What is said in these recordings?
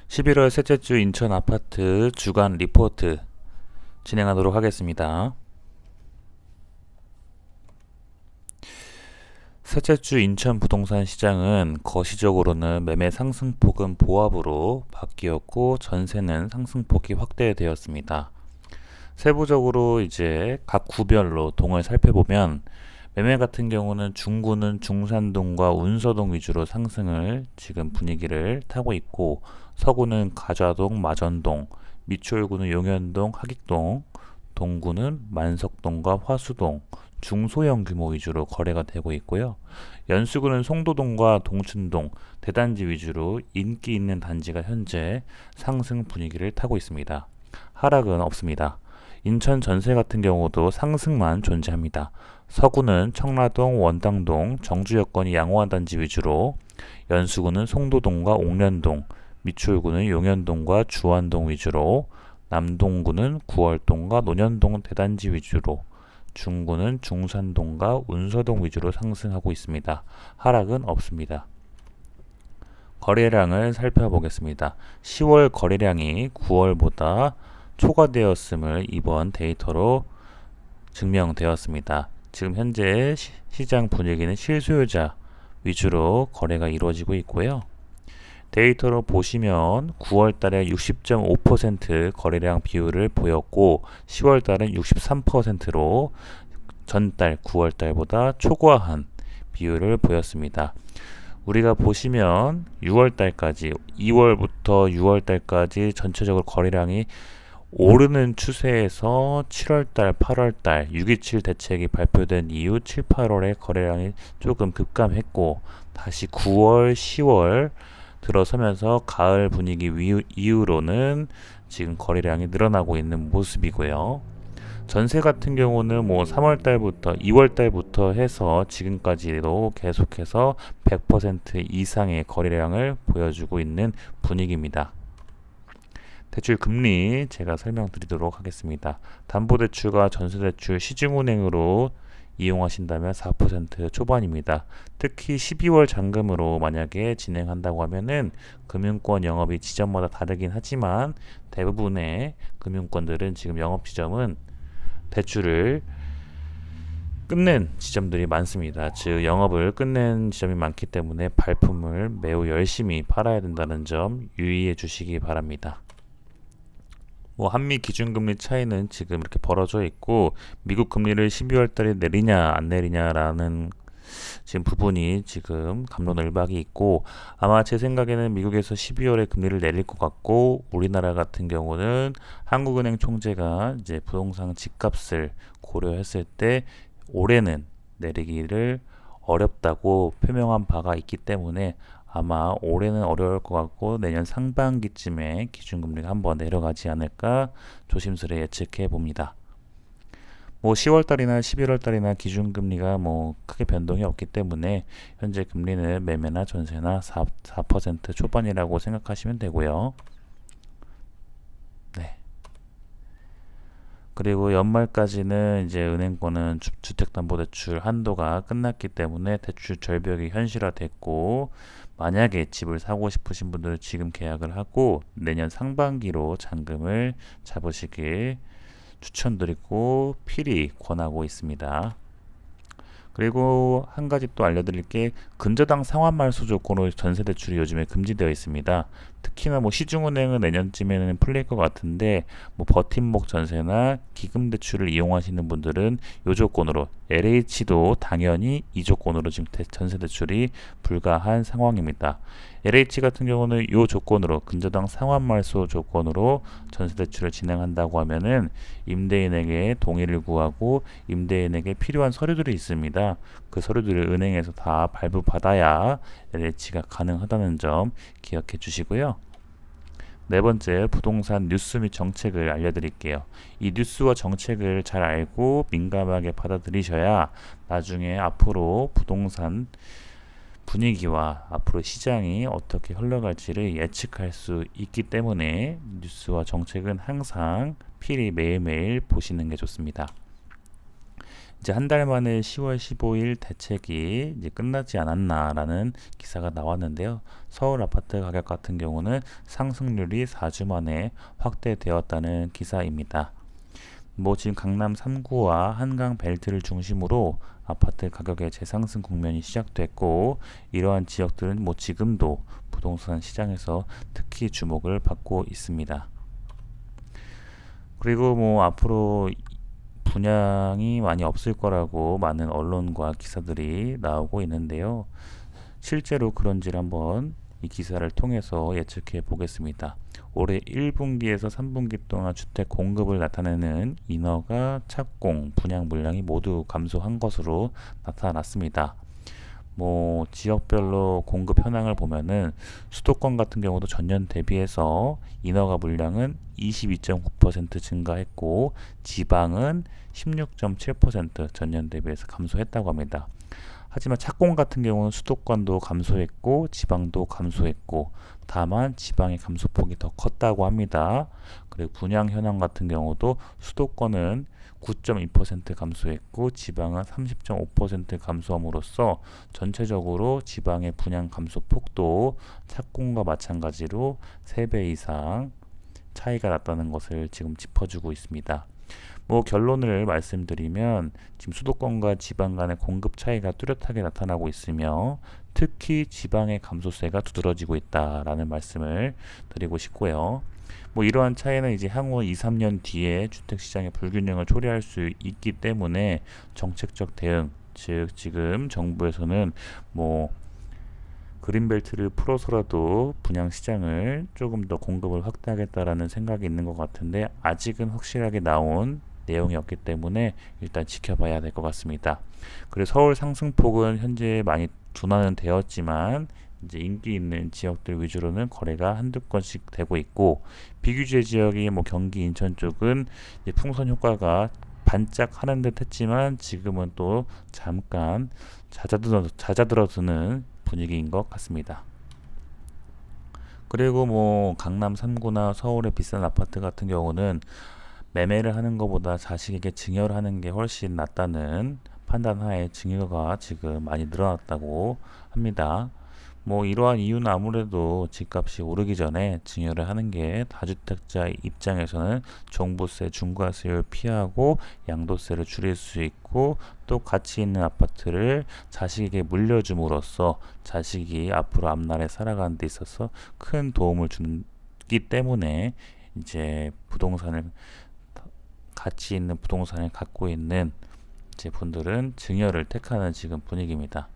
11월 셋째 주 인천 아파트 주간 리포트 진행하도록 하겠습니다. 셋째 주 인천 부동산 시장은 거시적으로는 매매 상승폭은 보합으로 바뀌었고 전세는 상승폭이 확대되었습니다. 세부적으로 이제 각 구별로 동을 살펴보면 매매 같은 경우는 중구는 중산동과 운서동 위주로 상승을 지금 분위기를 타고 있고, 서구는 가좌동, 마전동, 미추홀구는 용현동, 하객동, 동구는 만석동과 화수동, 중소형 규모 위주로 거래가 되고 있고요. 연수구는 송도동과 동춘동, 대단지 위주로 인기 있는 단지가 현재 상승 분위기를 타고 있습니다. 하락은 없습니다. 인천 전세 같은 경우도 상승만 존재합니다. 서구는 청라동, 원당동, 정주 여건이 양호한 단지 위주로, 연수구는 송도동과 옥련동, 미추홀구는 용현동과 주안동 위주로, 남동구는 구월동과 논현동 대단지 위주로, 중구는 중산동과 운서동 위주로 상승하고 있습니다. 하락은 없습니다. 거래량을 살펴보겠습니다. 10월 거래량이 9월보다 초과되었음을 이번 데이터로 증명되었습니다. 지금 현재 시장 분위기는 실수요자 위주로 거래가 이루어지고 있고요. 데이터로 보시면 9월 달에 60.5% 거래량 비율을 보였고 10월 달은 63%로 전달 9월 달보다 초과한 비율을 보였습니다. 우리가 보시면 6월 달까지 2월부터 6월 달까지 전체적으로 거래량이 오르는 추세에서 7월달, 8월달 6.27 대책이 발표된 이후 7, 8월에 거래량이 조금 급감했고, 다시 9월, 10월 들어서면서 가을 분위기 이후로는 지금 거래량이 늘어나고 있는 모습이고요. 전세 같은 경우는 3월 달부터 2월 달부터 해서 지금까지도 계속해서 100% 이상의 거래량을 보여주고 있는 분위기입니다. 대출 금리 제가 설명드리도록 하겠습니다. 담보대출과 전세대출 시중은행으로 이용하신다면 4% 초반입니다. 특히 12월 잔금으로 만약에 진행한다고 하면은 금융권 영업이 지점마다 다르긴 하지만 대부분의 금융권들은 지금 영업 지점은 대출을 끝낸 지점들이 많습니다. 즉 영업을 끝낸 지점이 많기 때문에 발품을 매우 열심히 팔아야 된다는 점 유의해 주시기 바랍니다. 한미 기준금리 차이는 지금 이렇게 벌어져 있고, 미국 금리를 12월 달에 내리냐 안 내리냐라는 지금 부분이 지금 갑론을박이 있고, 아마 제 생각에는 미국에서 12월에 금리를 내릴 것 같고, 우리나라 같은 경우는 한국은행 총재가 이제 부동산 집값을 고려했을 때 올해는 내리기를 어렵다고 표명한 바가 있기 때문에 아마 올해는 어려울 것 같고 내년 상반기쯤에 기준금리가 한번 내려가지 않을까 조심스레 예측해 봅니다. 10월달이나 11월달이나 기준금리가 크게 변동이 없기 때문에 현재 금리는 매매나 전세나 4% 초반이라고 생각하시면 되고요. 네. 그리고 연말까지는 이제 은행권은 주택담보대출 한도가 끝났기 때문에 대출 절벽이 현실화됐고, 만약에 집을 사고 싶으신 분들은 지금 계약을 하고 내년 상반기로 잔금을 잡으시길 추천드리고 필히 권하고 있습니다. 그리고 한 가지 또 알려드릴 게, 근저당 상환말소 조건으로 전세대출이 요즘에 금지되어 있습니다. 특히나 시중은행은 내년쯤에는 풀릴 것 같은데, 버팀목 전세나 기금대출을 이용하시는 분들은 이 조건으로, LH도 당연히 이 조건으로 지금 전세대출이 불가한 상황입니다. LH 같은 경우는 이 조건으로, 근저당 상환말소 조건으로 전세대출을 진행한다고 하면은 임대인에게 동의를 구하고 임대인에게 필요한 서류들이 있습니다. 그 서류들을 은행에서 다 발부받아야 LH가 가능하다는 점 기억해 주시고요. 네 번째, 부동산 뉴스 및 정책을 알려드릴게요. 이 뉴스와 정책을 잘 알고 민감하게 받아들이셔야 나중에 앞으로 부동산 분위기와 앞으로 시장이 어떻게 흘러갈지를 예측할 수 있기 때문에 뉴스와 정책은 항상 필히 매일매일 보시는 게 좋습니다. 이제 한 달 만에 10월 15일 대책이 이제 끝나지 않았나라는 기사가 나왔는데요. 서울 아파트 가격 같은 경우는 상승률이 4주 만에 확대되었다는 기사입니다. 뭐 지금 강남 3구와 한강 벨트를 중심으로 아파트 가격의 재상승 국면이 시작됐고, 이러한 지역들은 뭐 지금도 부동산 시장에서 특히 주목을 받고 있습니다. 그리고 뭐 앞으로 분양이 많이 없을 거라고 많은 언론과 기사들이 나오고 있는데요. 실제로 그런지를 한번 이 기사를 통해서 예측해 보겠습니다. 올해 1분기에서 3분기 동안 주택 공급을 나타내는 인허가, 착공, 분양 물량이 모두 감소한 것으로 나타났습니다. 뭐 지역별로 공급 현황을 보면은 수도권 같은 경우도 전년 대비해서 인허가 물량은 22.9% 증가했고, 지방은 16.7% 전년 대비해서 감소했다고 합니다. 하지만 착공 같은 경우는 수도권도 감소했고 지방도 감소했고, 다만 지방의 감소폭이 더 컸다고 합니다. 그리고 분양 현황 같은 경우도 수도권은 9.2% 감소했고 지방은 30.5% 감소함으로써 전체적으로 지방의 분양 감소 폭도 착공과 마찬가지로 3배 이상 차이가 났다는 것을 지금 짚어주고 있습니다. 뭐 결론을 말씀드리면 지금 수도권과 지방 간의 공급 차이가 뚜렷하게 나타나고 있으며, 특히 지방의 감소세가 두드러지고 있다라는 말씀을 드리고 싶고요. 뭐 이러한 차이는 이제 향후 2, 3년 뒤에 주택시장의 불균형을 초래할 수 있기 때문에 정책적 대응, 즉 지금 정부에서는 뭐 그린벨트를 풀어서라도 분양 시장을 조금 더 공급을 확대하겠다라는 생각이 있는 것 같은데, 아직은 확실하게 나온 내용이 없기 때문에 일단 지켜봐야 될 것 같습니다. 그리고 서울 상승폭은 현재 많이 둔화는 되었지만 이제 인기 있는 지역들 위주로는 거래가 한두 건씩 되고 있고, 비규제 지역이 뭐 경기 인천 쪽은 이제 풍선 효과가 반짝하는 듯 했지만 지금은 또 잠깐 잦아들어드는 분위기인 것 같습니다. 그리고 뭐 강남 3구나 서울의 비싼 아파트 같은 경우는 매매를 하는 것보다 자식에게 증여를 하는 게 훨씬 낫다는 판단하에 증여가 지금 많이 늘어났다고 합니다. 뭐 이러한 이유는 아무래도 집값이 오르기 전에 증여를 하는 게 다주택자 입장에서는 종부세, 중과세를 피하고 양도세를 줄일 수 있고, 또 가치 있는 아파트를 자식에게 물려줌으로써 자식이 앞으로 앞날에 살아가는 데 있어서 큰 도움을 주기 때문에 이제 부동산을, 가치 있는 부동산을 갖고 있는 이제 분들은 증여를 택하는 지금 분위기입니다.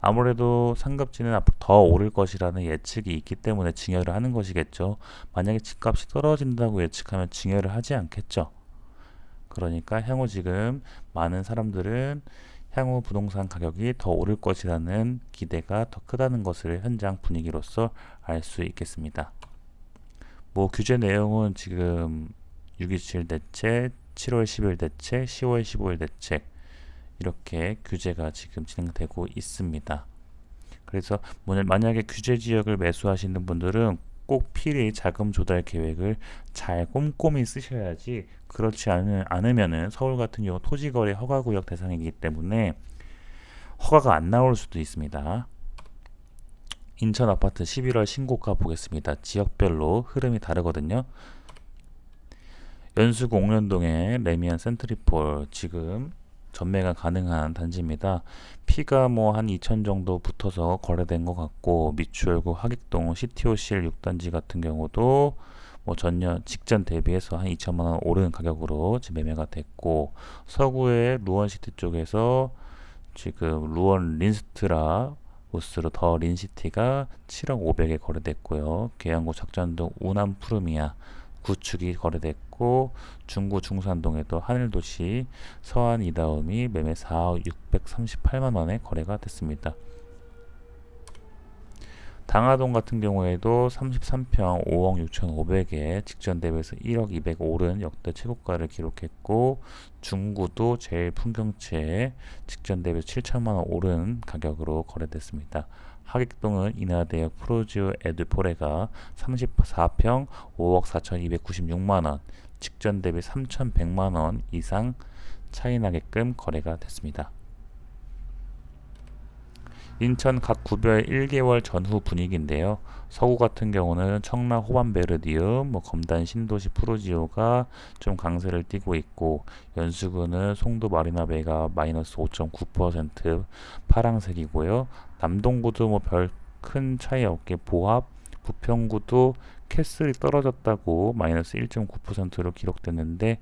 아무래도 상급지는 앞으로 더 오를 것이라는 예측이 있기 때문에 증여를 하는 것이겠죠. 만약에 집값이 떨어진다고 예측하면 증여를 하지 않겠죠. 그러니까 향후 지금 많은 사람들은 향후 부동산 가격이 더 오를 것이라는 기대가 더 크다는 것을 현장 분위기로서 알 수 있겠습니다. 뭐 규제 내용은 지금 6.27 대책, 7월 10일 대책, 10월 15일 대책, 이렇게 규제가 지금 진행되고 있습니다. 그래서 만약에 규제 지역을 매수하시는 분들은 꼭 필히 자금 조달 계획을 잘 꼼꼼히 쓰셔야지, 그렇지 않으면은 서울 같은 경우 토지거래 허가구역 대상이기 때문에 허가가 안 나올 수도 있습니다. 인천 아파트 11월 신고가 보겠습니다. 지역별로 흐름이 다르거든요. 연수구 옥련동의 레미안 센트리폴 지금 전매가 가능한 단지입니다. 피가 뭐 한 2천 정도 붙어서 거래된 것 같고, 미추홀구 하객동 CTOCL 6단지 같은 경우도 뭐 전년 직전 대비해서 한 2천만 원 오른 가격으로 지금 매매가 됐고, 서구의 루원시티 쪽에서 지금 루원 린스트라 우스로 더 린시티가 7억 5백에 거래됐고요. 계양구 작전동 우남 푸르미아 구축이 거래됐고, 중구 중산동에도 하늘도시 서안 이다움이 매매 4억 638만 원에 거래가 됐습니다. 당하동 같은 경우에도 33평 5억 6,500에 직전 대비해서 1억 200 오른 역대 최고가를 기록했고, 중구도 제일 풍경채 직전 대비 7천만 원 오른 가격으로 거래됐습니다. 하객동은 인하대역 프로지오 에드포레가 34평 5억 4,296만 원, 직전 대비 3,100만 원 이상 차이 나게끔 거래가 됐습니다. 인천 각 구별 1개월 전후 분위기인데요. 서구 같은 경우는 청라 호반베르디움, 검단 신도시 프로지오가 좀 강세를 띠고 있고, 연수구는 송도 마리나베이가 마이너스 5.9% 파랑색이고요. 남동구도 별 큰 차이 없게 보합, 부평구도 캐슬이 떨어졌다고 마이너스 1.9%로 기록됐는데,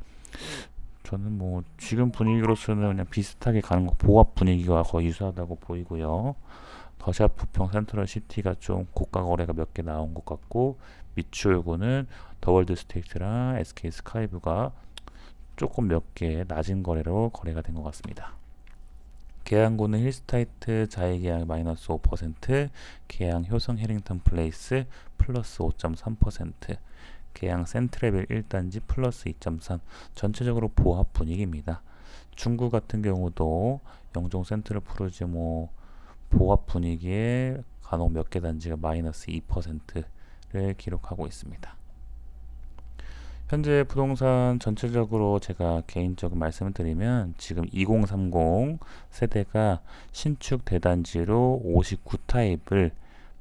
저는 지금 분위기로서는 그냥 비슷하게 가는 거, 보합 분위기와 거의 유사하다고 보이고요. 더샵 부평 센트럴 시티가 좀 고가 거래가 몇 개 나온 것 같고, 미추홀구는 더월드 스테이트랑 SK 스카이브가 조금 몇 개 낮은 거래로 거래가 된 것 같습니다. 계양구는 힐스타이트 자이계약 마이너스 5%, 계양 효성 해링턴 플레이스 플러스 5.3%, 계양 센트레벨 1단지 플러스 2.3, 전체적으로 보합 분위기입니다. 중구 같은 경우도 영종 센트럴 프로지오 보합 분위기에 간혹 몇 개 단지가 마이너스 2%를 기록하고 있습니다. 현재 부동산 전체적으로 제가 개인적인 말씀을 드리면 지금 2030 세대가 신축 대단지로 59 타입을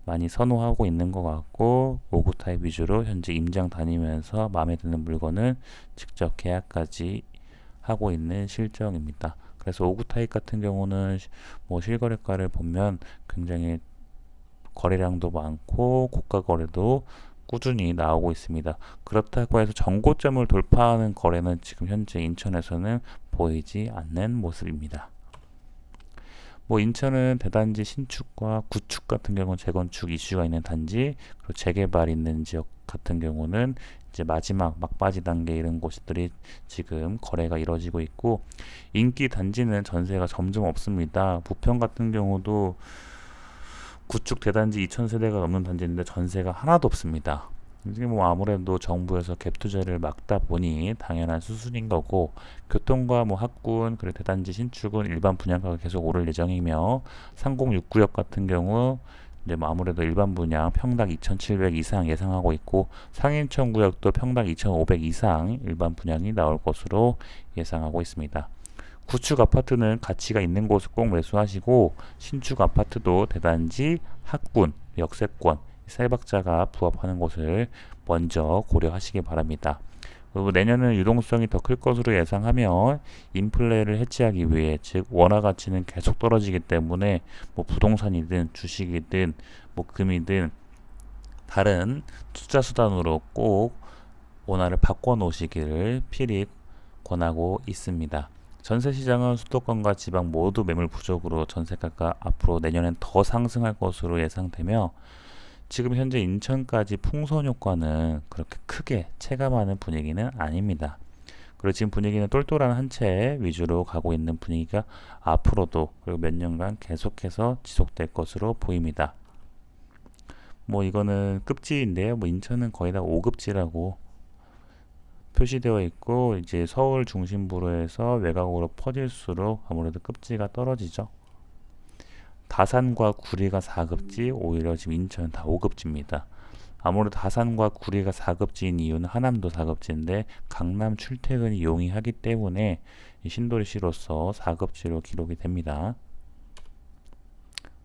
많이 선호하고 있는 것 같고, 59 타입 위주로 현재 임장 다니면서 마음에 드는 물건은 직접 계약까지 하고 있는 실정입니다. 그래서 59 타입 같은 경우는 실거래가를 보면 굉장히 거래량도 많고 고가 거래도 꾸준히 나오고 있습니다. 그렇다고 해서 정고점을 돌파하는 거래는 지금 현재 인천에서는 보이지 않는 모습입니다. 인천은 대단지 신축과 구축 같은 경우는 재건축 이슈가 있는 단지, 그리고 재개발 있는 지역 같은 경우는 이제 마지막 막바지 단계 이런 곳들이 지금 거래가 이루어지고 있고, 인기 단지는 전세가 점점 없습니다. 부평 같은 경우도 구축 대단지 2000세대가 넘는 단지인데 전세가 하나도 없습니다. 이게 아무래도 정부에서 갭 투자를 막다 보니 당연한 수순인 거고, 교통과 학군 그리고 대단지 신축은 일반 분양가가 계속 오를 예정이며, 3069역 같은 경우 이제 아무래도 일반 분양 평당 2,700 이상 예상하고 있고, 상인천 구역도 평당 2,500 이상 일반 분양이 나올 것으로 예상하고 있습니다. 구축 아파트는 가치가 있는 곳을 꼭 매수하시고, 신축 아파트도 대단지, 학군, 역세권 세 박자가 부합하는 곳을 먼저 고려하시기 바랍니다. 그리고 내년은 유동성이 더 클 것으로 예상하며, 인플레를 해치하기 위해, 즉 원화 가치는 계속 떨어지기 때문에 부동산이든 주식이든 금이든 다른 투자 수단으로 꼭 원화를 바꿔 놓으시기를 필히 권하고 있습니다. 전세 시장은 수도권과 지방 모두 매물 부족으로 전세가가 앞으로 내년엔 더 상승할 것으로 예상되며, 지금 현재 인천까지 풍선 효과는 그렇게 크게 체감하는 분위기는 아닙니다. 그리고 지금 분위기는 똘똘한 한 채 위주로 가고 있는 분위기가 앞으로도 그리고 몇 년간 계속해서 지속될 것으로 보입니다. 이거는 급지인데요. 인천은 거의 다 5급지라고 표시되어 있고, 이제 서울 중심부로 해서 외곽으로 퍼질수록 아무래도 급지가 떨어지죠. 다산과 구리가 4급지, 오히려 지금 인천은 다 5급지입니다. 아무래도 다산과 구리가 4급지인 이유는 하남도 4급지인데 강남 출퇴근이 용이하기 때문에 신도시로서 4급지로 기록이 됩니다.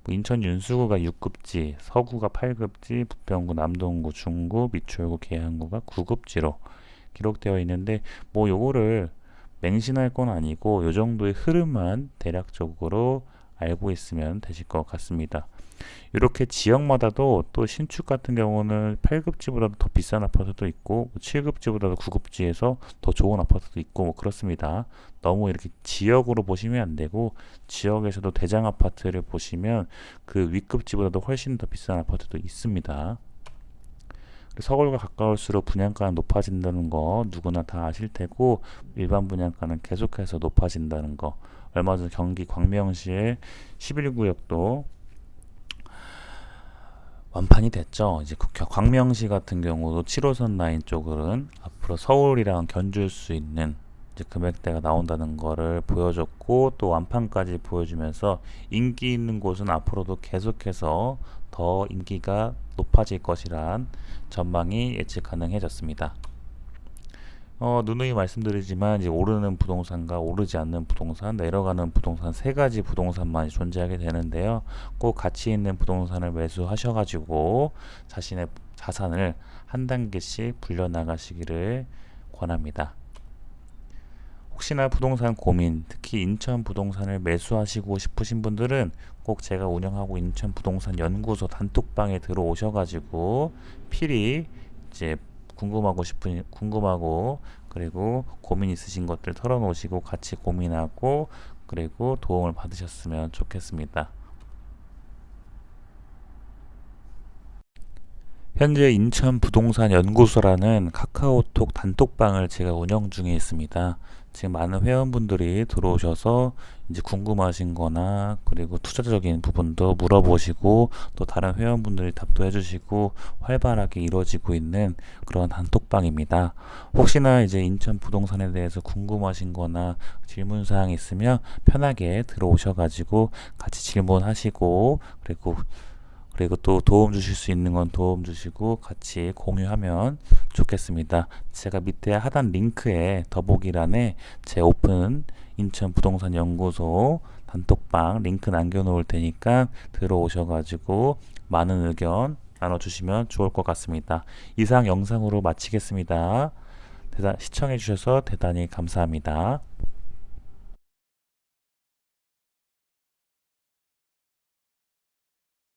인천 윤수구가 6급지, 서구가 8급지, 부평구, 남동구, 중구, 미추홀구, 계양구가 9급지로 기록되어 있는데, 요거를 맹신할 건 아니고 요 정도의 흐름만 대략적으로 알고 있으면 되실 것 같습니다. 이렇게 지역마다도 또 신축 같은 경우는 8급지보다도 더 비싼 아파트도 있고, 7급지보다도 9급지에서 더 좋은 아파트도 있고 그렇습니다. 너무 이렇게 지역으로 보시면 안 되고, 지역에서도 대장 아파트를 보시면 그 윗급지보다도 훨씬 더 비싼 아파트도 있습니다. 서울과 가까울수록 분양가는 높아진다는 거 누구나 다 아실 테고, 일반 분양가는 계속해서 높아진다는 거, 얼마 전 경기 광명시의 11구역도 완판이 됐죠. 이제 광명시 같은 경우도 7호선 라인 쪽은 앞으로 서울이랑 견줄 수 있는 이제 금액대가 나온다는 거를 보여줬고, 또 완판까지 보여주면서 인기 있는 곳은 앞으로도 계속해서 더 인기가 높아질 것이란 전망이 예측 가능해졌습니다. 누누이 말씀드리지만 이제 오르는 부동산과 오르지 않는 부동산, 내려가는 부동산 세 가지 부동산만이 존재하게 되는데요. 꼭 가치 있는 부동산을 매수하셔가지고 자신의 자산을 한 단계씩 불려나가시기를 권합니다. 혹시나 부동산 고민, 특히 인천 부동산을 매수하시고 싶으신 분들은 꼭 제가 운영하고 인천 부동산 연구소 단톡방에 들어오셔가지고 필히 이제 궁금하고 그리고 고민 있으신 것들 털어놓으시고 같이 고민하고 그리고 도움을 받으셨으면 좋겠습니다. 현재 인천 부동산 연구소라는 카카오톡 단톡방을 제가 운영 중에 있습니다. 지금 많은 회원분들이 들어오셔서 이제 궁금하신 거나 그리고 투자적인 부분도 물어보시고 또 다른 회원분들이 답도 해주시고 활발하게 이루어지고 있는 그런 단톡방입니다. 혹시나 이제 인천 부동산에 대해서 궁금하신 거나 질문 사항 있으면 편하게 들어오셔가지고 같이 질문하시고 그리고 또 도움 주실 수 있는 건 도움 주시고 같이 공유하면 좋겠습니다. 제가 밑에 하단 링크에 더보기란에 제 오픈 인천 부동산 연구소 단톡방 링크 남겨놓을 테니까 들어오셔가지고 많은 의견 나눠주시면 좋을 것 같습니다. 이상 영상으로 마치겠습니다. 시청해주셔서 대단히 감사합니다.